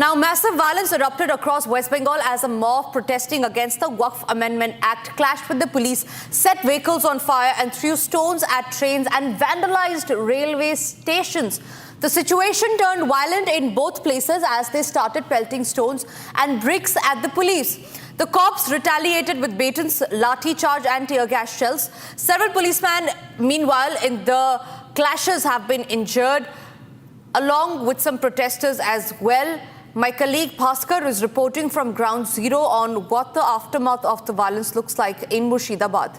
Now, massive violence erupted across West Bengal as a mob protesting against the Waqf Amendment Act clashed with the police, set vehicles on fire and threw stones at trains and vandalized railway stations. The situation turned violent in both places as they started pelting stones and bricks at the police. The cops retaliated with batons, lathi charge and tear gas shells. Several policemen, meanwhile, in the clashes have been injured, along with some protesters as well. My colleague Bhaskar is reporting from Ground Zero on what the aftermath of the violence looks like in Murshidabad.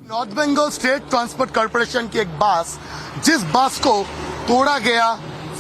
North Bengal state transport corporation की एक बस, जिस बस को तोड़ा गया,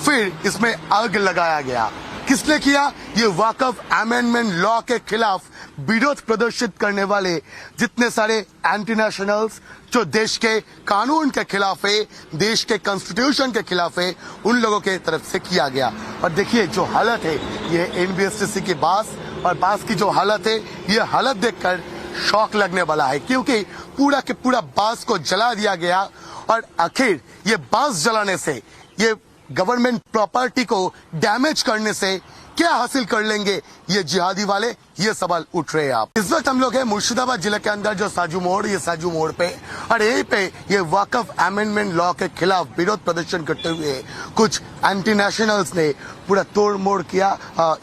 फिर इसमें आग लगाया गया। किसने किया? ये वक्फ अमेंडमेंट लॉ के खिलाफ विरोध प्रदर्शित करने वाले जितने सारे एंटी नेशनल्स जो देश के कानून के खिलाफ है, देश के कॉन्स्टिट्यूशन के खिलाफ है, उन लोगों के तरफ से किया गया। और देखिए जो हालत है, ये एनबीएसटीसी की बस और बस की जो हालत है, ये हालत देखकर शौक लगने वाला है, क्योंकि पूरा के पूरा बस को जला दिया गया। और आखिर ये बस जलाने से, ये गवर्नमेंट प्रॉपर्टी को डैमेज करने से क्या हासिल कर लेंगे ये जिहादी वाले, ये सवाल उठ रहे हैं। आप इस वक्त हम लोग हैं मुर्शिदाबाद जिले के अंदर जो साजू मोड़, ये साजू मोड़ पे, और यहीं पे ये वक्फ अमेंडमेंट लॉ के खिलाफ विरोध प्रदर्शन करते हुए कुछ एंटी नेशनल्स ने पूरा तोड़ मोड़ किया।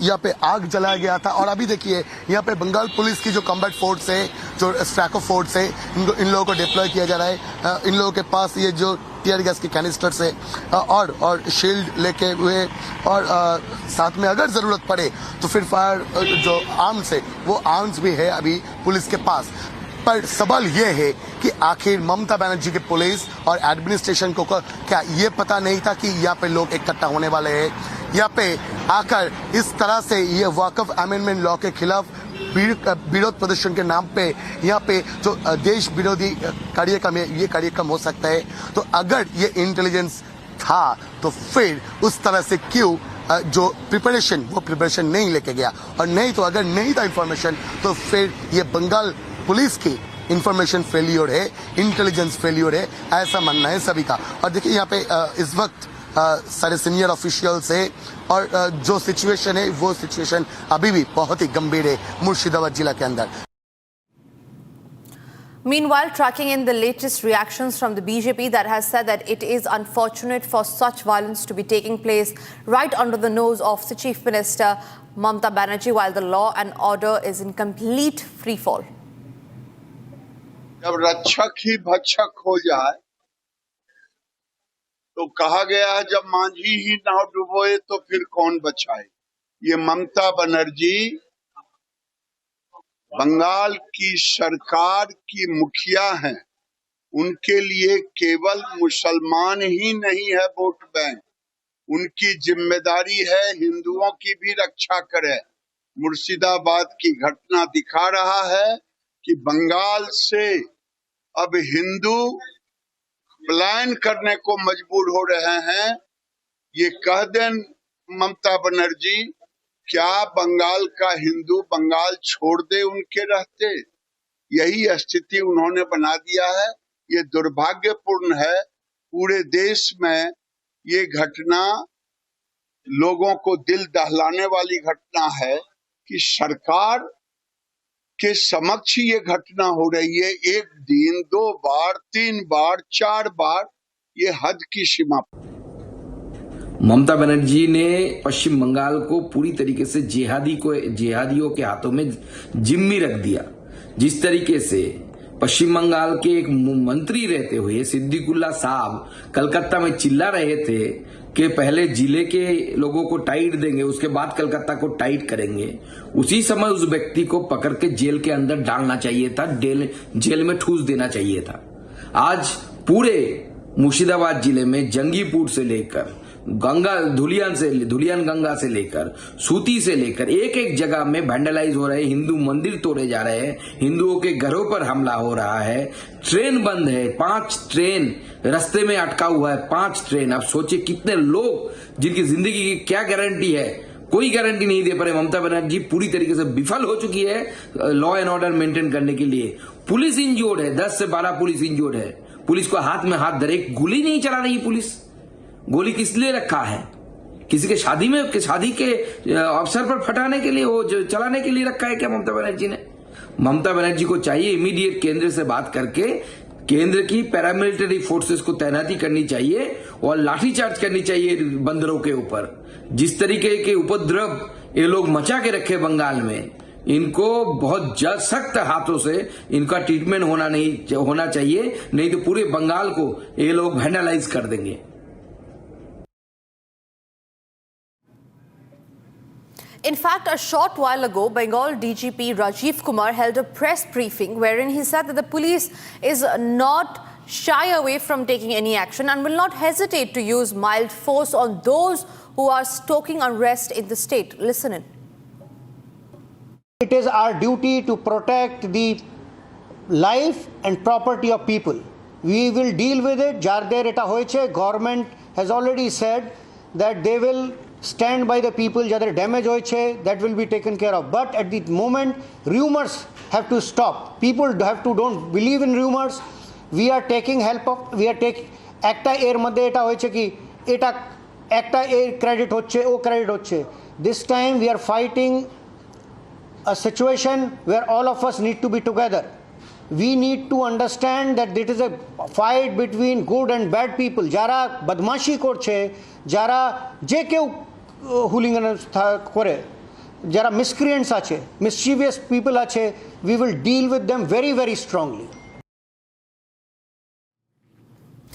यहाँ पे आग जलाया गया था। और अभी देखिए यहाँ पे बंगाल पुलिस की जो कॉम्बैट फोर्स है, जो स्ट्रैको फोर्स है, इन लोगों को डिप्लॉय किया जा रहा है। इन लोगों के पास ये जो टीयर गैस के कैनिस्टर से और शील्ड लेके हुए, और साथ में अगर जरूरत पड़े तो फिर फायर जो आर्म्स है, वो आर्म्स भी है अभी पुलिस के पास। पर सवाल ये है कि आखिर ममता बनर्जी के पुलिस और एडमिनिस्ट्रेशन को क्या ये पता नहीं था कि यहाँ पे लोग इकट्ठा होने वाले हैं? यहाँ पे आकर इस तरह से ये वक्फ अमेंडमेंट लॉ के खिलाफ विरोध प्रदर्शन के नाम पे यहाँ पे जो देश विरोधी कार्यक्रम है, ये कार्यक्रम हो सकता है। तो अगर ये इंटेलिजेंस था तो फिर उस तरह से क्यों जो प्रिपरेशन, वो प्रिपरेशन नहीं लेके गया? और नहीं तो अगर नहीं था इंफॉर्मेशन, तो फिर ये बंगाल पुलिस की इंफॉर्मेशन फेलियर है, इंटेलिजेंस फेलियर है, ऐसा मानना है सभी का। और देखिए यहाँ पे इस वक्त सारे सीनियर ऑफिशियल्स है, और जो सिचुएशन है, वो सिचुएशन अभी भी बहुत ही गंभीर है मुर्शिदाबाद जिला के अंदर। Meanwhile, tracking in the latest reactions from the BJP that has said that it is unfortunate for such violence to be taking place right under the nose of the Chief Minister Mamata Banerjee, while the law and order is in complete free fall. जब रक्षक ही भक्षक हो जाए, तो कहा गया है जब मांझी ही नाव डुबोए तो फिर कौन बचाए। ये ममता बनर्जी बंगाल की सरकार की मुखिया हैं। उनके लिए केवल मुसलमान ही नहीं है वोट बैंक, उनकी जिम्मेदारी है हिंदुओं की भी रक्षा करें। मुर्शिदाबाद की घटना दिखा रहा है कि बंगाल से अब हिंदू पलायन करने को मजबूर हो रहे हैं। ये कह दें ममता बनर्जी, क्या बंगाल का हिंदू बंगाल छोड़ दे उनके रहते? यही स्थिति उन्होंने बना दिया है। ये दुर्भाग्यपूर्ण है। पूरे देश में ये घटना लोगों को दिल दहलाने वाली घटना है कि सरकार के समक्ष ये घटना हो रही है। एक दिन, 2 बार, 3 बार, 4 बार, ये हद की सीमा। ममता बनर्जी ने पश्चिम बंगाल को पूरी तरीके से जिहादियों के हाथों में जिम्मी रख दिया। जिस तरीके से पश्चिम बंगाल के एक मंत्री रहते हुए सिद्दीकुल्ला साहब कलकत्ता में चिल्ला रहे थे कि पहले जिले के लोगों को टाइट देंगे, उसके बाद कलकत्ता को टाइट करेंगे, उसी समय उस व्यक्ति को पकड़ के जेल के अंदर डालना चाहिए था, जेल में ठूस देना चाहिए था। आज पूरे मुर्शिदाबाद जिले में जंगीपुर से लेकर धुलियान गंगा से लेकर सूती से लेकर एक एक जगह में वैंडलाइज हो रहे, हिंदू मंदिर तोड़े जा रहे हैं, हिंदुओं के घरों पर हमला हो रहा है, ट्रेन बंद है, 5 ट्रेन रास्ते में अटका हुआ है, 5 ट्रेन। अब सोचिए कितने लोग जिनकी जिंदगी की क्या गारंटी है, कोई गारंटी नहीं दे पा रहे। ममता बनर्जी पूरी तरीके से विफल हो चुकी है लॉ एंड ऑर्डर मेंटेन करने के लिए। पुलिस इंजोर्ड है, 10 से 12 पुलिस इंजोर्ड है। पुलिस को हाथ में हाथ धरे, गोली नहीं चला रही पुलिस। गोली किस लिए रखा है? किसी के शादी के अवसर पर फटाने के लिए, वो जो चलाने के लिए रखा है क्या ममता बनर्जी ने? ममता बनर्जी को चाहिए इमीडिएट केंद्र से बात करके केंद्र की पैरामिलिट्री फोर्सेस को तैनाती करनी चाहिए और लाठीचार्ज करनी चाहिए बंदरों के ऊपर। जिस तरीके के उपद्रव ये लोग मचा के रखे बंगाल में, इनको बहुत सख्त हाथों से इनका ट्रीटमेंट होना चाहिए, नहीं तो पूरे बंगाल को ये लोग वैंडलाइज कर देंगे। In fact, a short while ago, Bengal DGP Rajiv Kumar held a press briefing wherein he said that the police is not shy away from taking any action and will not hesitate to use mild force on those who are stoking unrest in the state. Listen in. It is our duty to protect the life and property of people. We will deal with it. Jarder eta hoyeche. Government has already said that they will stand by the people. Jadar damage hoyeche, that will be taken care of. But at the moment, rumors have to stop. People have to don't believe in rumors. We are taking help of. We are taking একটা এর মধ্যে এটা হয়েছে কি এটা একটা এর credit হচ্ছে ও ক্রেডিট হচ্ছে। This time we are fighting a situation where all of us need to be together. We need to understand that it is a fight between good and bad people. যারা বদমাশি করছে, যারা যে কেউ hooligan করে, যারা miscreants আছে, mischievous people আছে, we will deal with them very, very strongly.